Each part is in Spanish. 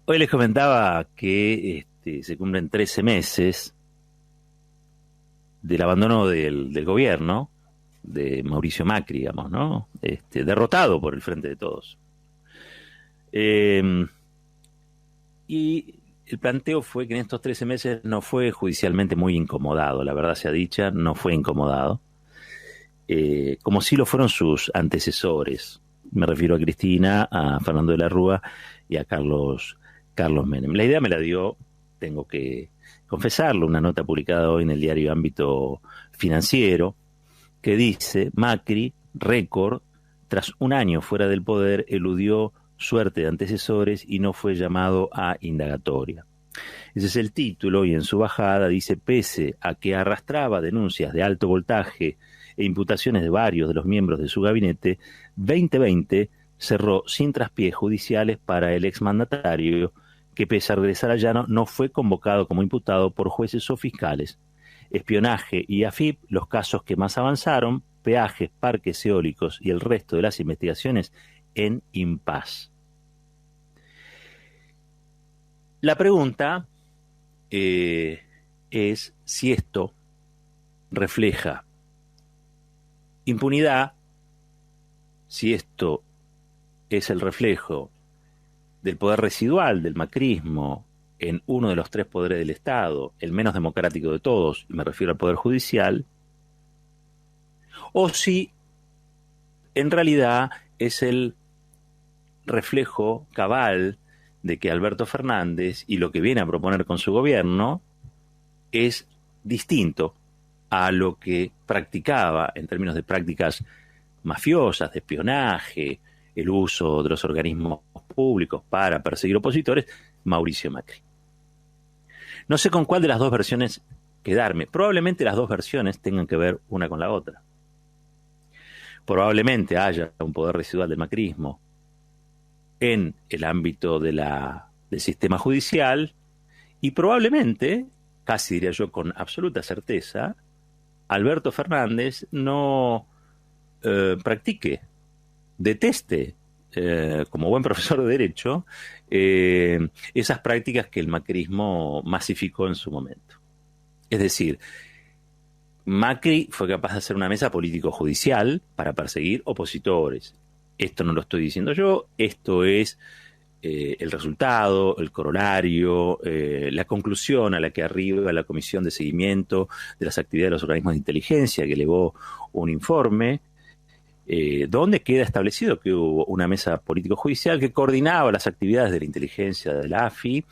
Hoy les comentaba que se cumplen 13 meses del abandono del gobierno de Mauricio Macri, digamos, ¿no? Derrotado por el Frente de Todos. Eh, y el planteo fue que en estos 13 meses no fue judicialmente muy incomodado, la verdad sea dicha, no fue incomodado, como sí lo fueron sus antecesores. Me refiero a Cristina, a Fernando de la Rúa y a Carlos Menem. La idea me la dio, tengo que confesarlo, una nota publicada hoy en el diario Ámbito Financiero, que dice: Macri, récord, tras un año fuera del poder, eludió suerte de antecesores y no fue llamado a indagatoria. Ese es el título, y en su bajada dice: pese a que arrastraba denuncias de alto voltaje e imputaciones de varios de los miembros de su gabinete, 2020 cerró sin traspiés judiciales para el exmandatario, que pese a regresar a llano no fue convocado como imputado por jueces o fiscales. Espionaje y AFIP, los casos que más avanzaron, peajes, parques eólicos y el resto de las investigaciones en impas. La pregunta es si esto refleja impunidad, si esto es el reflejo del poder residual del macrismo en uno de los tres poderes del Estado, el menos democrático de todos, y me refiero al Poder Judicial, o si en realidad es el reflejo cabal de que Alberto Fernández y lo que viene a proponer con su gobierno es distinto a lo que practicaba en términos de prácticas mafiosas, de espionaje, el uso de los organismos públicos para perseguir opositores, Mauricio Macri. No sé con cuál de las dos versiones quedarme. Probablemente las dos versiones tengan que ver una con la otra. Probablemente haya un poder residual del macrismo en el ámbito del sistema judicial, y probablemente, casi diría yo con absoluta certeza, Alberto Fernández no practique, deteste, como buen profesor de Derecho, esas prácticas que el macrismo masificó en su momento. Es decir, Macri fue capaz de hacer una mesa político-judicial para perseguir opositores. Esto no lo estoy diciendo yo, esto es el resultado, el corolario, la conclusión a la que arriba la Comisión de Seguimiento de las Actividades de los Organismos de Inteligencia, que elevó un informe donde queda establecido que hubo una mesa político-judicial que coordinaba las actividades de la inteligencia de la AFI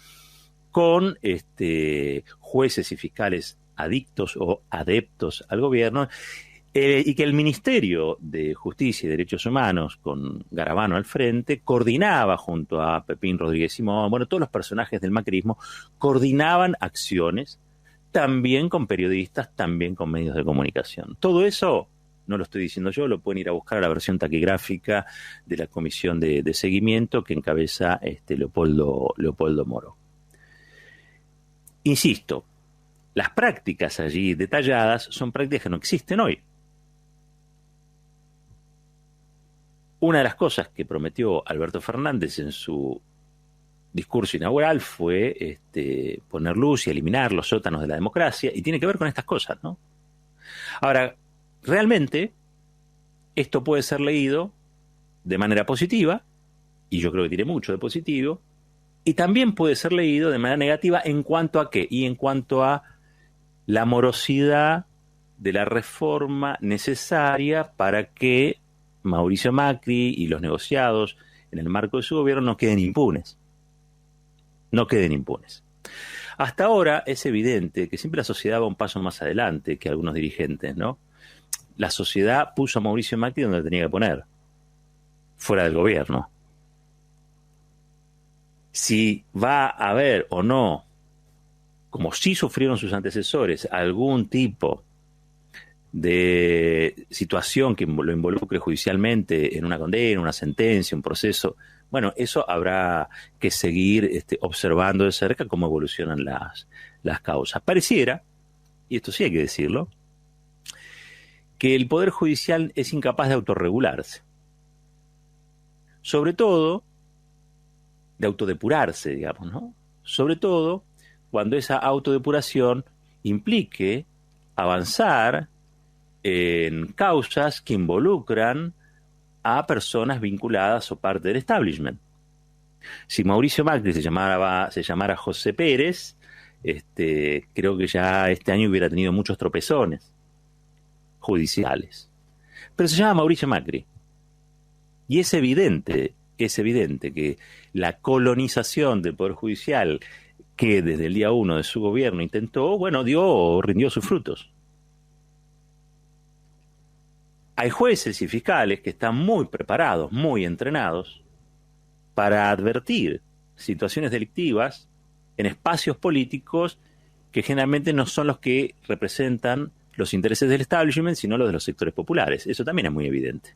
con jueces y fiscales adictos o adeptos al gobierno, y que el Ministerio de Justicia y Derechos Humanos, con Garabano al frente, coordinaba junto a Pepín Rodríguez Simón, bueno, todos los personajes del macrismo coordinaban acciones, también con periodistas, también con medios de comunicación. Todo eso no lo estoy diciendo yo, lo pueden ir a buscar a la versión taquigráfica de la comisión de seguimiento que encabeza Leopoldo Moro. Insisto, las prácticas allí detalladas son prácticas que no existen hoy. Una de las cosas que prometió Alberto Fernández en su discurso inaugural fue poner luz y eliminar los sótanos de la democracia, y tiene que ver con estas cosas, ¿no? Ahora, realmente, esto puede ser leído de manera positiva, y yo creo que tiene mucho de positivo, y también puede ser leído de manera negativa. ¿En cuanto a qué? Y en cuanto a la morosidad de la reforma necesaria para que Mauricio Macri y los negociados en el marco de su gobierno no queden impunes. No queden impunes. Hasta ahora es evidente que siempre la sociedad va un paso más adelante que algunos dirigentes, ¿no? La sociedad puso a Mauricio Macri donde tenía que poner, fuera del gobierno. Si va a haber o no, como sí sufrieron sus antecesores, algún tipo de situación que lo involucre judicialmente en una condena, una sentencia, un proceso, bueno, eso habrá que seguir observando de cerca cómo evolucionan las causas. Pareciera, y esto sí hay que decirlo, que el Poder Judicial es incapaz de autorregularse. Sobre todo de autodepurarse, digamos, ¿no? Sobre todo cuando esa autodepuración implique avanzar en causas que involucran a personas vinculadas o parte del establishment. Si Mauricio Macri se llamara José Pérez, creo que ya este año hubiera tenido muchos tropezones judiciales. Pero se llama Mauricio Macri. Y es evidente que la colonización del Poder Judicial que desde el día 1 de su gobierno intentó, bueno, rindió sus frutos. Hay jueces y fiscales que están muy preparados, muy entrenados para advertir situaciones delictivas en espacios políticos que generalmente no son los que representan los intereses del establishment, sino los de los sectores populares. Eso también es muy evidente.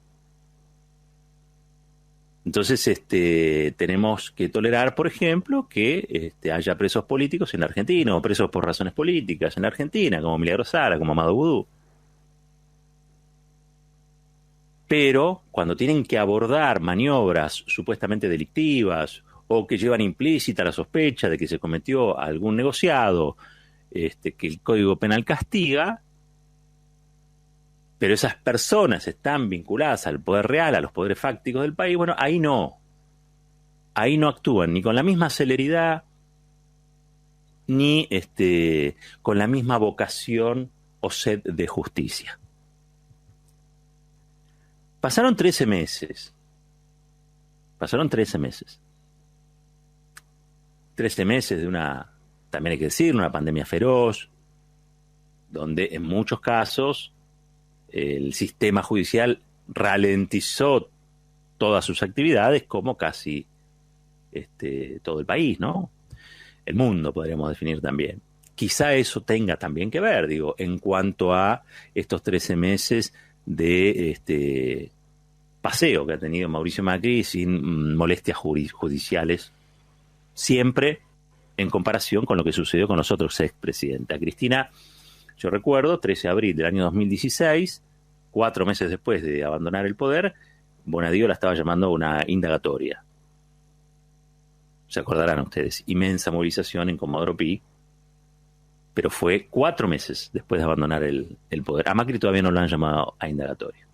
Entonces, tenemos que tolerar, por ejemplo, que haya presos políticos en la Argentina, o presos por razones políticas en la Argentina, como Milagro Sala, como Amado Vudú. Pero cuando tienen que abordar maniobras supuestamente delictivas o que llevan implícita la sospecha de que se cometió algún negociado que el Código Penal castiga, pero esas personas están vinculadas al poder real, a los poderes fácticos del país, bueno, ahí no actúan ni con la misma celeridad, ni con la misma vocación o sed de justicia. Pasaron 13 meses. 13 meses de también hay que decir, una pandemia feroz, donde en muchos casos el sistema judicial ralentizó todas sus actividades, como casi todo el país, ¿no? El mundo, podríamos definir también. Quizá eso tenga también que ver, en cuanto a estos 13 meses de paseo que ha tenido Mauricio Macri sin molestias judiciales, siempre en comparación con lo que sucedió con los otros expresidentes. Cristina, yo recuerdo, 13 de abril del año 2016, 4 meses después de abandonar el poder, Bonadío la estaba llamando a una indagatoria. Se acordarán ustedes, inmensa movilización en Comodoro Pi, pero fue 4 meses después de abandonar el poder. A Macri todavía no lo han llamado a indagatoria.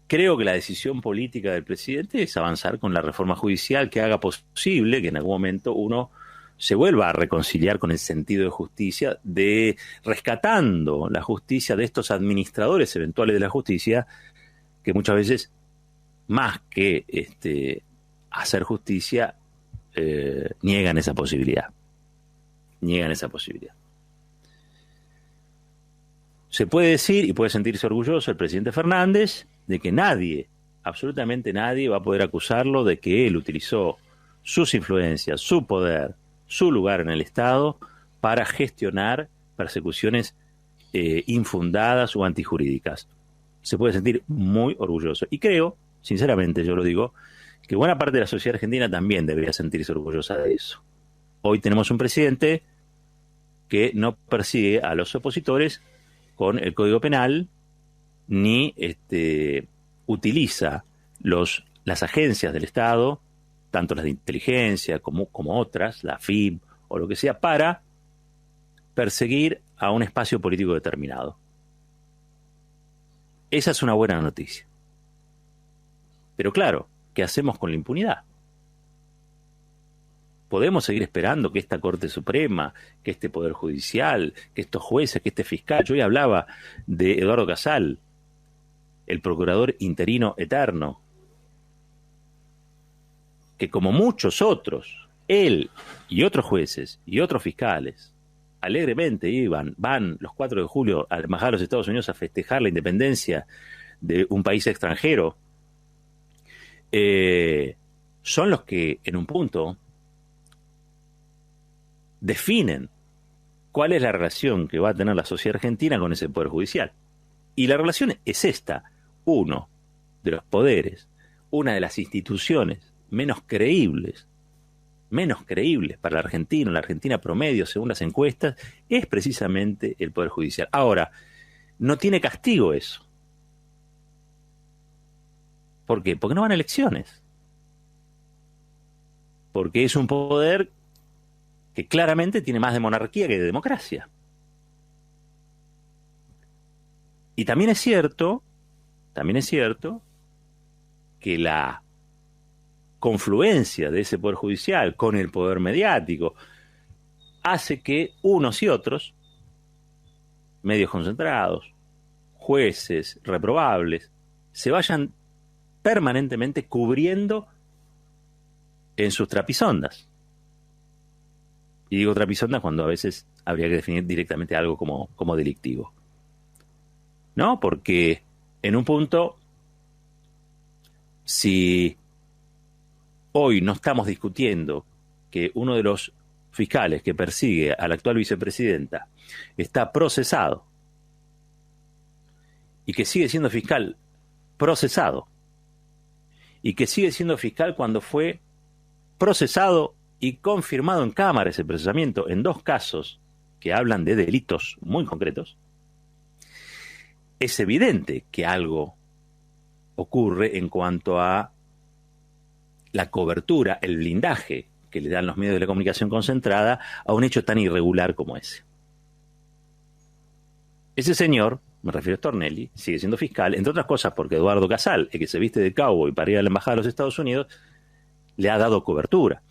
Creo que la decisión política del presidente es avanzar con la reforma judicial que haga posible que en algún momento uno se vuelva a reconciliar con el sentido de justicia, de rescatando la justicia de estos administradores eventuales de la justicia, que muchas veces, más que hacer justicia, niegan esa posibilidad. Se puede decir, y puede sentirse orgulloso el presidente Fernández, de que nadie, absolutamente nadie, va a poder acusarlo de que él utilizó sus influencias, su poder, su lugar en el Estado para gestionar persecuciones infundadas o antijurídicas. Se puede sentir muy orgulloso. Y creo, sinceramente yo lo digo, que buena parte de la sociedad argentina también debería sentirse orgullosa de eso. Hoy tenemos un presidente que no persigue a los opositores con el Código Penal, ni utiliza las agencias del Estado, tanto las de inteligencia como otras, la FIB o lo que sea, para perseguir a un espacio político determinado. Esa es una buena noticia. Pero claro, ¿qué hacemos con la impunidad? ¿Podemos seguir esperando que esta Corte Suprema, que este Poder Judicial, que estos jueces, que este fiscal? Yo hoy hablaba de Eduardo Casal, el procurador interino eterno, que como muchos otros, él y otros jueces y otros fiscales, alegremente van los 4 de julio a la Embajada de los Estados Unidos a festejar la independencia de un país extranjero, son los que en un punto definen cuál es la relación que va a tener la sociedad argentina con ese Poder Judicial. Y la relación es esta: uno de los poderes, una de las instituciones menos creíbles para la Argentina promedio, según las encuestas, es precisamente el Poder Judicial. Ahora, no tiene castigo eso. ¿Por qué? Porque no van a elecciones. Porque es un poder que claramente tiene más de monarquía que de democracia. Y también es cierto que la confluencia de ese poder judicial con el poder mediático hace que unos y otros, medios concentrados, jueces reprobables, se vayan permanentemente cubriendo en sus trapisondas. Y digo trapisondas cuando a veces habría que definir directamente algo como delictivo. ¿No? Porque en un punto, si hoy no estamos discutiendo que uno de los fiscales que persigue a la actual vicepresidenta está procesado y que sigue siendo fiscal procesado y que sigue siendo fiscal cuando fue procesado y confirmado en cámara ese procesamiento en 2 casos que hablan de delitos muy concretos, es evidente que algo ocurre en cuanto a la cobertura, el blindaje que le dan los medios de la comunicación concentrada a un hecho tan irregular como ese. Ese señor, me refiero a Stornelli, sigue siendo fiscal, entre otras cosas porque Eduardo Casal, el que se viste de cowboy para ir a la embajada de los Estados Unidos, le ha dado cobertura.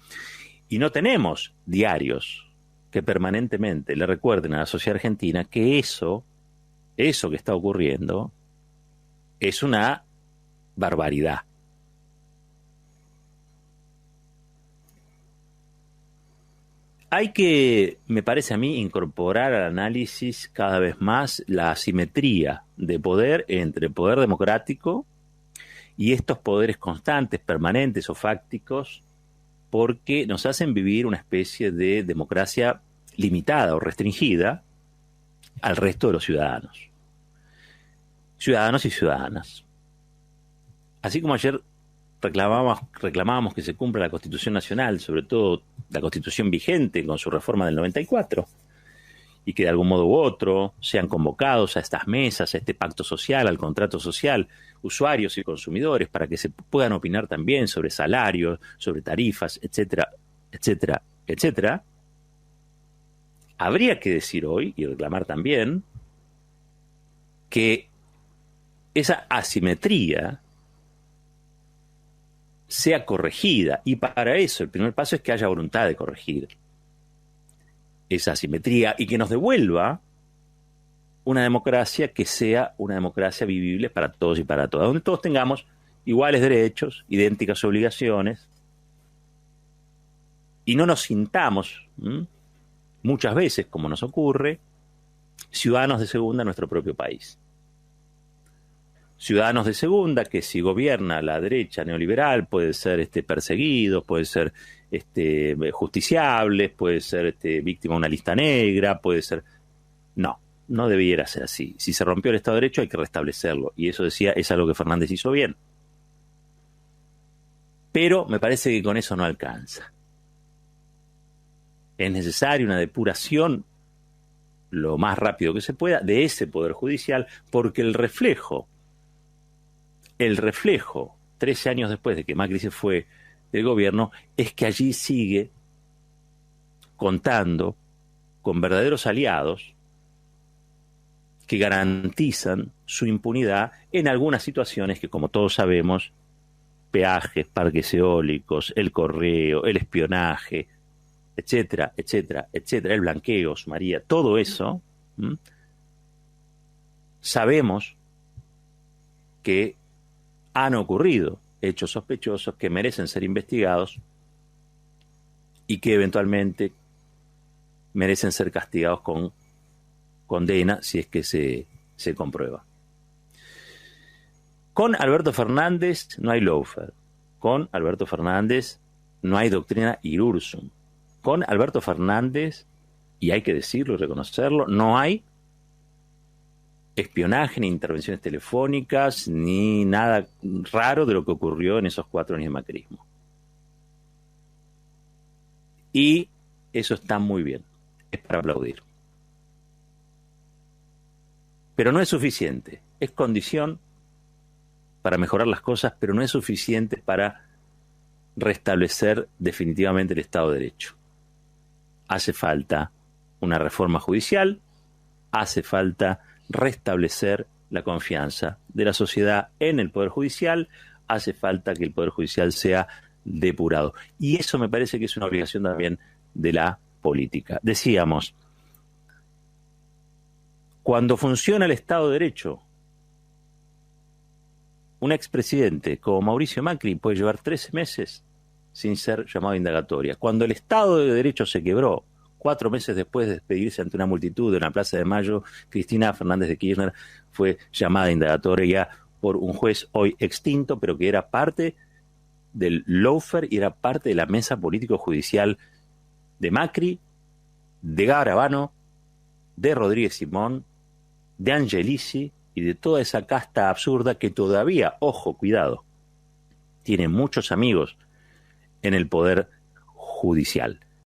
Y no tenemos diarios que permanentemente le recuerden a la sociedad argentina que eso que está ocurriendo es una barbaridad. Hay que, me parece a mí, incorporar al análisis cada vez más la asimetría de poder entre el poder democrático y estos poderes constantes, permanentes o fácticos, porque nos hacen vivir una especie de democracia limitada o restringida al resto de los ciudadanos. Ciudadanos y ciudadanas. Así como ayer reclamábamos que se cumpla la Constitución Nacional, sobre todo la Constitución vigente con su reforma del 94, y que de algún modo u otro sean convocados a estas mesas, a este pacto social, al contrato social, usuarios y consumidores, para que se puedan opinar también sobre salarios, sobre tarifas, etcétera, etcétera, etcétera. Habría que decir hoy, y reclamar también, que esa asimetría sea corregida, y para eso el primer paso es que haya voluntad de corregir esa asimetría y que nos devuelva una democracia que sea una democracia vivible para todos y para todas, donde todos tengamos iguales derechos, idénticas obligaciones, y no nos sintamos, muchas veces, como nos ocurre, ciudadanos de segunda en nuestro propio país. Ciudadanos de segunda que si gobierna la derecha neoliberal puede ser perseguidos, puede ser justiciables, puede ser víctima de una lista negra, puede ser... No debiera ser así. Si se rompió el Estado de Derecho hay que restablecerlo. Y eso decía, es algo que Fernández hizo bien. Pero me parece que con eso no alcanza. Es necesaria una depuración lo más rápido que se pueda de ese poder judicial, porque el reflejo, 13 años después de que Macri se fue del gobierno, es que allí sigue contando con verdaderos aliados que garantizan su impunidad en algunas situaciones que, como todos sabemos, peajes, parques eólicos, el correo, el espionaje, etcétera, etcétera, etcétera, el blanqueo, María, todo eso, sabemos que han ocurrido hechos sospechosos que merecen ser investigados y que eventualmente merecen ser castigados con condena si es que se comprueba. Con Alberto Fernández no hay lawfare. Con Alberto Fernández no hay doctrina iursum. Con Alberto Fernández, y hay que decirlo y reconocerlo, no hay espionaje, ni intervenciones telefónicas, ni nada raro de lo que ocurrió en esos 4 años de macrismo. Y eso está muy bien, es para aplaudir. Pero no es suficiente, es condición para mejorar las cosas, pero no es suficiente para restablecer definitivamente el Estado de Derecho. Hace falta una reforma judicial, hace falta restablecer la confianza de la sociedad en el Poder Judicial, hace falta que el Poder Judicial sea depurado. Y eso me parece que es una obligación también de la política. Decíamos, cuando funciona el Estado de Derecho, un expresidente como Mauricio Macri puede llevar 13 meses sin ser llamado a indagatoria. Cuando el Estado de Derecho se quebró, 4 meses después de despedirse ante una multitud de una Plaza de Mayo, Cristina Fernández de Kirchner fue llamada a indagatoria por un juez hoy extinto, pero que era parte del lawfare y era parte de la mesa político-judicial de Macri, de Garabano, de Rodríguez Simón, de Angelici y de toda esa casta absurda que todavía, ojo, cuidado, tiene muchos amigos en el Poder Judicial.